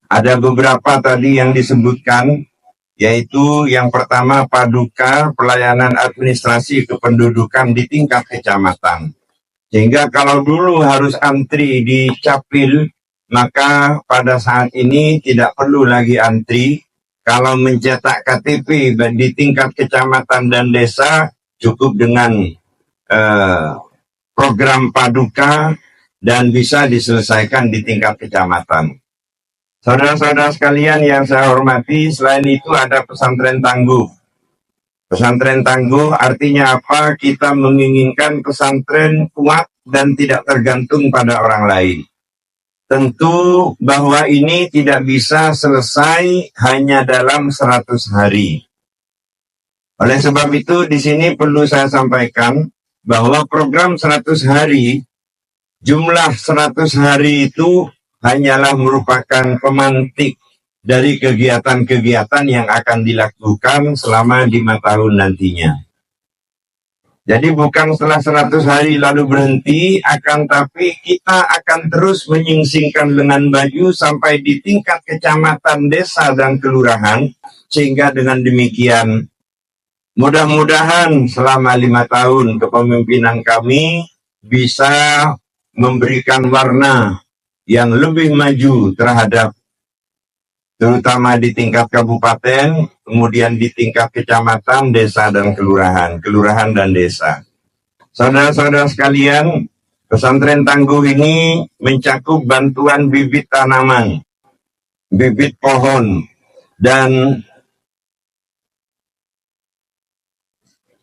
Ada beberapa tadi yang disebutkan, yaitu yang pertama Paduka Pelayanan Administrasi Kependudukan di tingkat kecamatan. Sehingga kalau dulu harus antri di Capil, maka pada saat ini tidak perlu lagi antri. Kalau mencetak KTP di tingkat kecamatan dan desa, cukup dengan program Paduka dan bisa diselesaikan di tingkat kecamatan. Saudara-saudara sekalian yang saya hormati, selain itu ada pesantren tangguh. Pesantren tangguh artinya apa? Kita menginginkan pesantren kuat dan tidak tergantung pada orang lain. Tentu bahwa ini tidak bisa selesai hanya dalam 100 hari. Oleh sebab itu di sini perlu saya sampaikan bahwa program 100 hari, jumlah 100 hari itu hanyalah merupakan pemantik dari kegiatan-kegiatan yang akan dilakukan selama 5 tahun nantinya. Jadi bukan setelah 100 hari lalu berhenti, akan tapi kita akan terus menyingsingkan lengan baju sampai di tingkat kecamatan, desa, dan kelurahan, sehingga dengan demikian mudah-mudahan selama 5 tahun kepemimpinan kami bisa memberikan warna yang lebih maju terhadap terutama di tingkat kabupaten, kemudian di tingkat kecamatan, desa, dan kelurahan dan desa. Saudara-saudara sekalian, pesantren tangguh ini mencakup bantuan bibit tanaman, bibit pohon, dan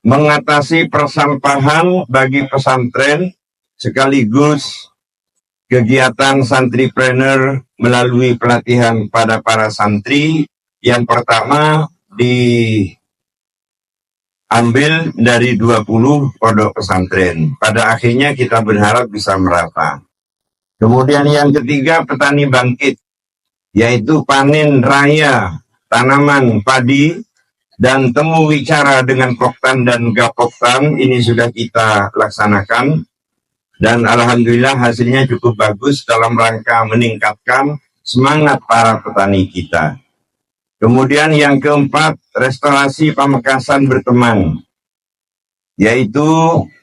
mengatasi persampahan bagi pesantren, sekaligus kegiatan santripreneur melalui pelatihan pada para santri. Yang pertama diambil dari 20 pondok pesantren. Pada akhirnya kita berharap bisa merata. Kemudian yang ketiga, petani bangkit, yaitu panen raya tanaman padi dan temu wicara dengan Poktan dan Gapoktan. Ini sudah kita laksanakan. Dan alhamdulillah hasilnya cukup bagus dalam rangka meningkatkan semangat para petani kita. Kemudian yang keempat, restorasi Pamekasan berteman, yaitu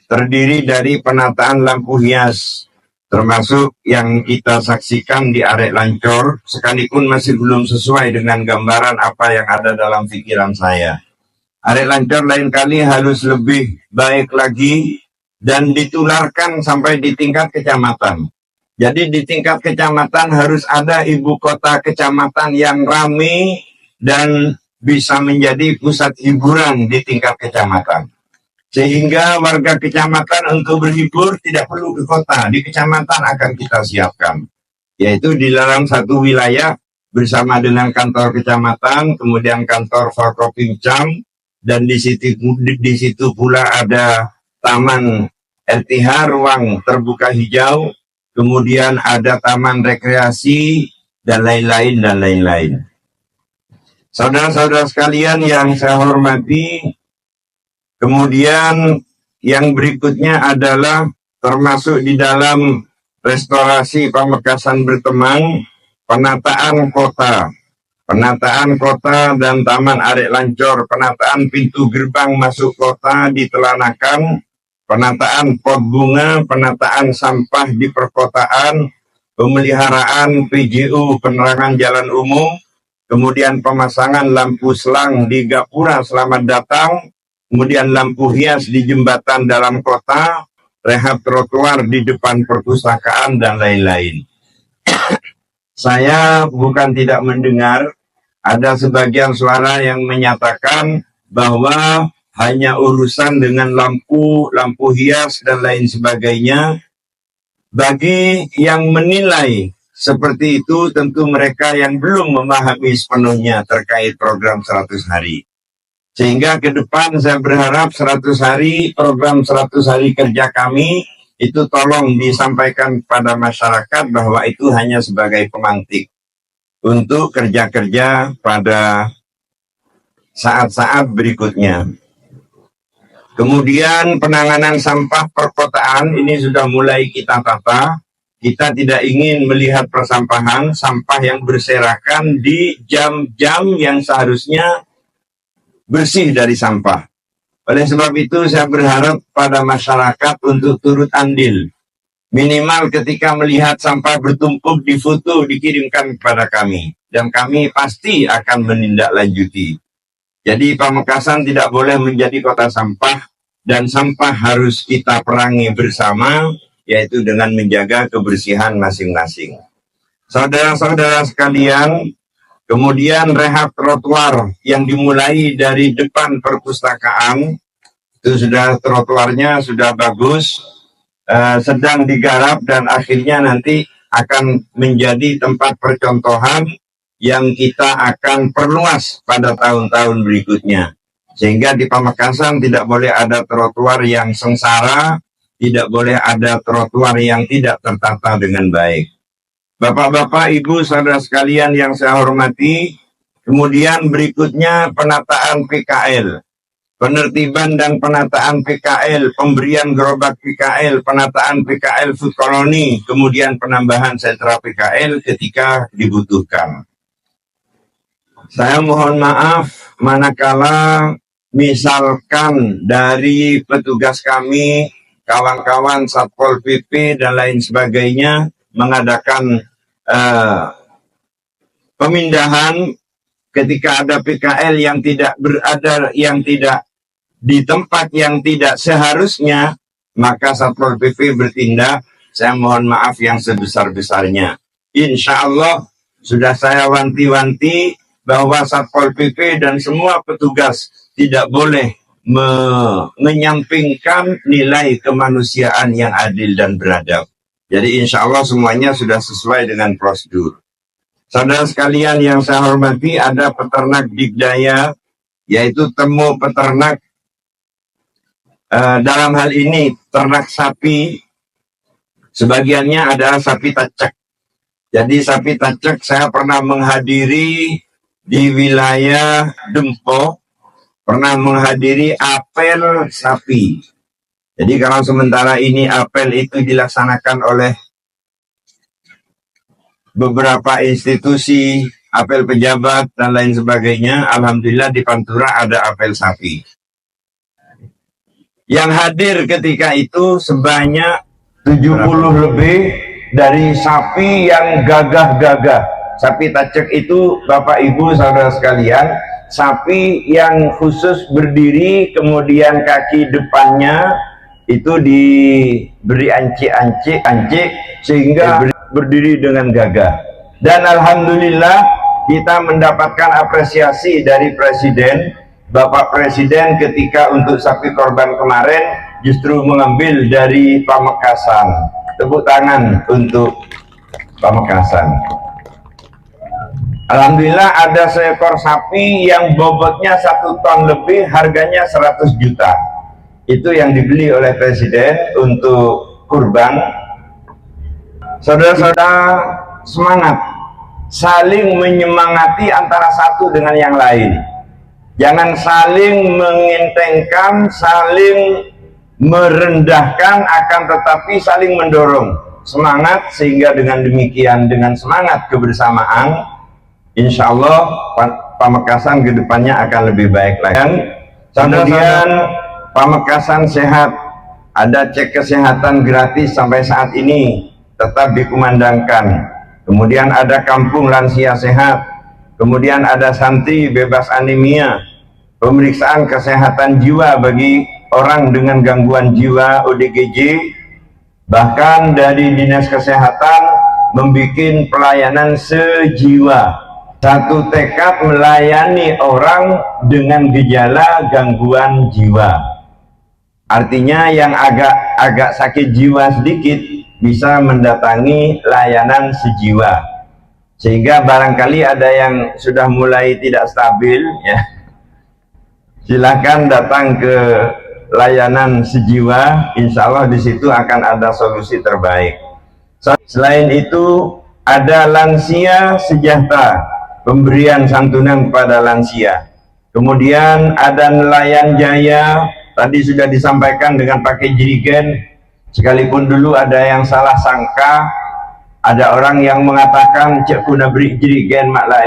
terdiri dari penataan lampu hias, termasuk yang kita saksikan di Arek Lancor, sekalipun masih belum sesuai dengan gambaran apa yang ada dalam pikiran saya. Arek Lancor lain kali harus lebih baik lagi dan ditularkan sampai di tingkat kecamatan. Jadi di tingkat kecamatan harus ada ibu kota kecamatan yang ramai dan bisa menjadi pusat hiburan di tingkat kecamatan. Sehingga warga kecamatan untuk berhibur tidak perlu ke kota, di kecamatan akan kita siapkan. Yaitu di dalam satu wilayah bersama dengan kantor kecamatan, kemudian kantor Forkopimcam, dan di situ pula ada taman RTH, ruang terbuka hijau, kemudian ada taman rekreasi, dan lain-lain. Saudara-saudara sekalian yang saya hormati, kemudian yang berikutnya adalah termasuk di dalam restorasi Pamekasan berteman, penataan kota dan Taman Arek Lancor, penataan pintu gerbang masuk kota ditelanakan, penataan pot bunga, penataan sampah di perkotaan, pemeliharaan PJU penerangan jalan umum, kemudian pemasangan lampu selang di gapura selamat datang, kemudian lampu hias di jembatan dalam kota, rehab trotoar di depan perpustakaan, dan lain-lain. Saya bukan tidak mendengar ada sebagian suara yang menyatakan bahwa hanya urusan dengan lampu hias dan lain sebagainya. Bagi yang menilai seperti itu, tentu mereka yang belum memahami sepenuhnya terkait program 100 hari. Sehingga ke depan saya berharap 100 hari, program 100 hari kerja kami, itu tolong disampaikan kepada masyarakat bahwa itu hanya sebagai pemantik untuk kerja-kerja pada saat-saat berikutnya. Kemudian penanganan sampah perkotaan ini sudah mulai kita tata, kita tidak ingin melihat persampahan, sampah yang berserakan di jam-jam yang seharusnya bersih dari sampah. Oleh sebab itu saya berharap pada masyarakat untuk turut andil. Minimal ketika melihat sampah bertumpuk difoto, dikirimkan kepada kami. Dan kami pasti akan menindaklanjuti. Jadi Pamekasan tidak boleh menjadi kota sampah. Dan sampah harus kita perangi bersama, yaitu dengan menjaga kebersihan masing-masing. Saudara-saudara sekalian, kemudian rehab trotoar yang dimulai dari depan perpustakaan, itu sudah trotoarnya sudah bagus, sedang digarap dan akhirnya nanti akan menjadi tempat percontohan yang kita akan perluas pada tahun-tahun berikutnya. Sehingga di Pamekasan tidak boleh ada trotoar yang sengsara, tidak boleh ada trotoar yang tidak tertata dengan baik. Bapak-bapak, ibu, saudara sekalian yang saya hormati, kemudian berikutnya penataan PKL. Penertiban dan penataan PKL, pemberian gerobak PKL, penataan PKL food colony, kemudian penambahan sentra PKL ketika dibutuhkan. Saya mohon maaf manakala misalkan dari petugas kami, kawan-kawan Satpol PP dan lain sebagainya mengadakan pemindahan ketika ada PKL yang tidak berada, yang tidak di tempat yang tidak seharusnya, maka Satpol PP bertindak. Saya mohon maaf yang sebesar-besarnya. Insya Allah sudah saya wanti-wanti bahwa Satpol PP dan semua petugas tidak boleh menyampingkan nilai kemanusiaan yang adil dan beradab. Jadi insya Allah semuanya sudah sesuai dengan prosedur. Saudara sekalian yang saya hormati, ada peternak digdaya, yaitu temu peternak, dalam hal ini ternak sapi, sebagiannya adalah sapi tacek. Jadi sapi tacek saya pernah menghadiri di wilayah Dempo, pernah menghadiri apel sapi. Jadi kalau sementara ini apel itu dilaksanakan oleh beberapa institusi, apel pejabat dan lain sebagainya, alhamdulillah di Pantura ada apel sapi. Yang hadir ketika itu sebanyak 70 lebih dari sapi yang gagah-gagah. Sapi tacek itu Bapak Ibu saudara sekalian, sapi yang khusus berdiri, kemudian kaki depannya itu diberi ancik sehingga berdiri dengan gagah. Dan alhamdulillah kita mendapatkan apresiasi dari Presiden, Bapak Presiden ketika untuk sapi korban kemarin justru mengambil dari Pamekasan. Tepuk tangan untuk Pamekasan. Alhamdulillah ada seekor sapi yang bobotnya 1 ton lebih, harganya 100 juta. Itu yang dibeli oleh Presiden untuk kurban. Saudara-saudara semangat, saling menyemangati antara satu dengan yang lain. Jangan saling mengentengkan, saling merendahkan, akan tetapi saling mendorong semangat, sehingga dengan demikian, dengan semangat kebersamaan, insya Allah Pamekasan kedepannya akan lebih baik lagi. Dan kemudian Pamekasan sehat, ada cek kesehatan gratis sampai saat ini tetap dikumandangkan. Kemudian ada kampung lansia sehat, kemudian ada santri bebas anemia, pemeriksaan kesehatan jiwa bagi orang dengan gangguan jiwa ODGJ, bahkan dari dinas kesehatan membuat pelayanan sejiwa, satu tekad melayani orang dengan gejala gangguan jiwa. Artinya yang agak sakit jiwa sedikit bisa mendatangi layanan sejiwa. Sehingga barangkali ada yang sudah mulai tidak stabil, ya, silakan datang ke layanan sejiwa. Insya Allah di situ akan ada solusi terbaik. Selain itu ada lansia sejahtera, pemberian santunan kepada lansia. Kemudian ada nelayan jaya, tadi sudah disampaikan dengan pakai jerigen. Sekalipun dulu ada yang salah sangka Ada orang yang mengatakan cek kuna beri jirigen maklah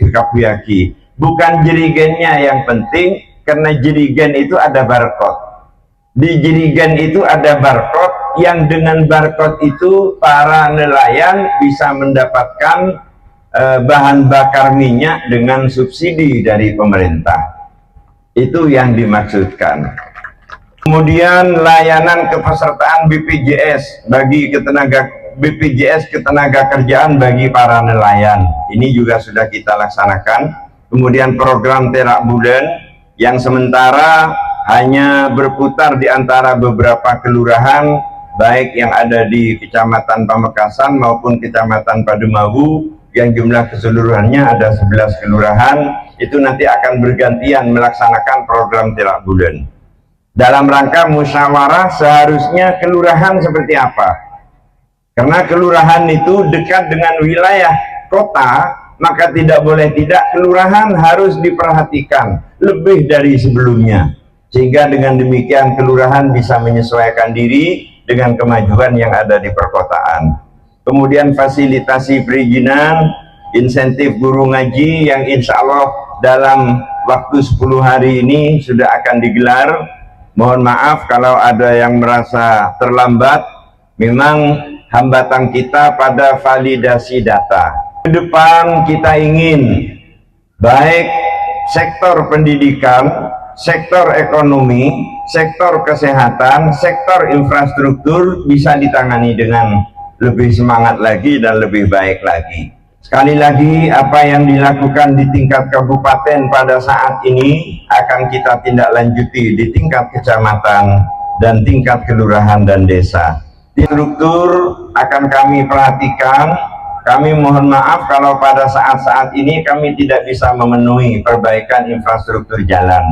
pikapuyaki. Bukan jirigennya yang penting, karena jirigen itu ada barcode. Di jirigen itu ada barcode, yang dengan barcode itu para nelayan bisa mendapatkan bahan bakar minyak dengan subsidi dari pemerintah. Itu yang dimaksudkan. Kemudian layanan kepesertaan BPJS BPJS ketenagakerjaan bagi para nelayan. Ini juga sudah kita laksanakan. Kemudian program Terak Bulan yang sementara hanya berputar di antara beberapa kelurahan, baik yang ada di Kecamatan Pamekasan maupun Kecamatan Padumawu, yang jumlah keseluruhannya ada 11 kelurahan. Itu nanti akan bergantian melaksanakan program Terak Bulan. Dalam rangka musyawarah seharusnya kelurahan seperti apa? Karena kelurahan itu dekat dengan wilayah kota, maka tidak boleh tidak kelurahan harus diperhatikan lebih dari sebelumnya. Sehingga dengan demikian kelurahan bisa menyesuaikan diri dengan kemajuan yang ada di perkotaan. Kemudian fasilitasi perizinan, insentif guru ngaji yang insya Allah dalam waktu 10 hari ini sudah akan digelar. Mohon maaf kalau ada yang merasa terlambat, memang hambatan kita pada validasi data. Ke depan kita ingin baik sektor pendidikan, sektor ekonomi, sektor kesehatan, sektor infrastruktur bisa ditangani dengan lebih semangat lagi dan lebih baik lagi. Sekali lagi, apa yang dilakukan di tingkat kabupaten pada saat ini akan kita tindak lanjuti di tingkat kecamatan dan tingkat kelurahan dan desa. Struktur akan kami perhatikan. Kami mohon maaf kalau pada saat-saat ini kami tidak bisa memenuhi perbaikan infrastruktur jalan,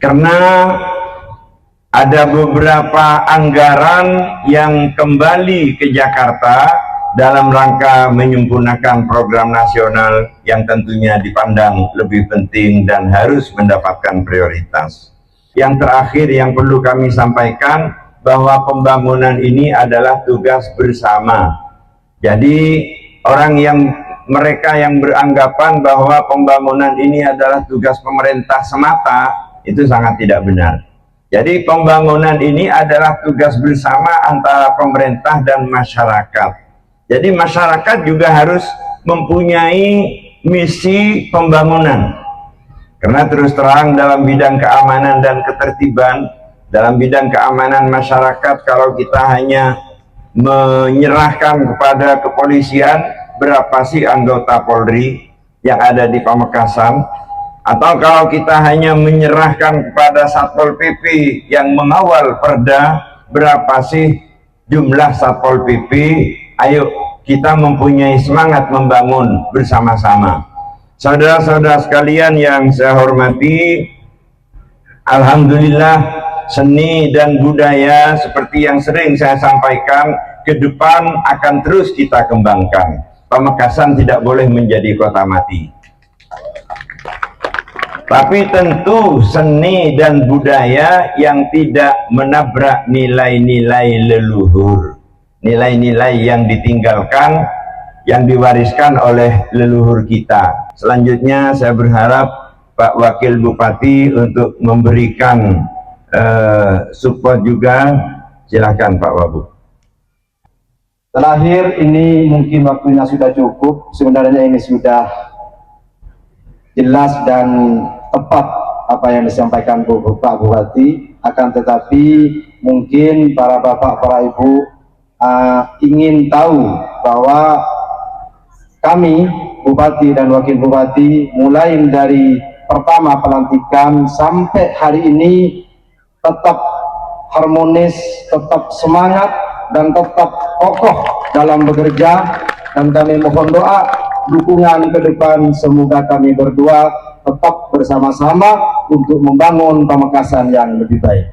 karena ada beberapa anggaran yang kembali ke Jakarta dalam rangka menyempurnakan program nasional yang tentunya dipandang lebih penting dan harus mendapatkan prioritas. Yang terakhir yang perlu kami sampaikan, bahwa pembangunan ini adalah tugas bersama. Jadi mereka yang beranggapan bahwa pembangunan ini adalah tugas pemerintah semata, itu sangat tidak benar. Jadi pembangunan ini adalah tugas bersama antara pemerintah dan masyarakat. Jadi masyarakat juga harus mempunyai misi pembangunan. Karena terus terang dalam bidang keamanan dan ketertiban, dalam bidang keamanan masyarakat, kalau kita hanya menyerahkan kepada kepolisian, berapa sih anggota Polri yang ada di Pamekasan? Atau kalau kita hanya menyerahkan kepada Satpol PP yang mengawal Perda, berapa sih jumlah Satpol PP? Ayo kita mempunyai semangat membangun bersama-sama. Saudara-saudara sekalian yang saya hormati, alhamdulillah seni dan budaya seperti yang sering saya sampaikan ke depan akan terus kita kembangkan. Pamekasan tidak boleh menjadi kota mati. Tapi tentu seni dan budaya yang tidak menabrak nilai-nilai leluhur, nilai-nilai yang ditinggalkan, yang diwariskan oleh leluhur kita. Selanjutnya saya berharap Pak Wakil Bupati untuk memberikan support juga. Silakan Pak Wabu. Terakhir, ini mungkin waktunya sudah cukup. Sebenarnya ini sudah jelas dan tepat apa yang disampaikan Pak Bupati. Akan tetapi mungkin para bapak, para ibu ingin tahu bahwa kami Bupati dan Wakil Bupati mulai dari pertama pelantikan sampai hari ini tetap harmonis, tetap semangat, dan tetap kokoh dalam bekerja. Dan kami mohon doa, dukungan ke depan. Semoga kami berdua tetap bersama-sama untuk membangun Pamekasan yang lebih baik.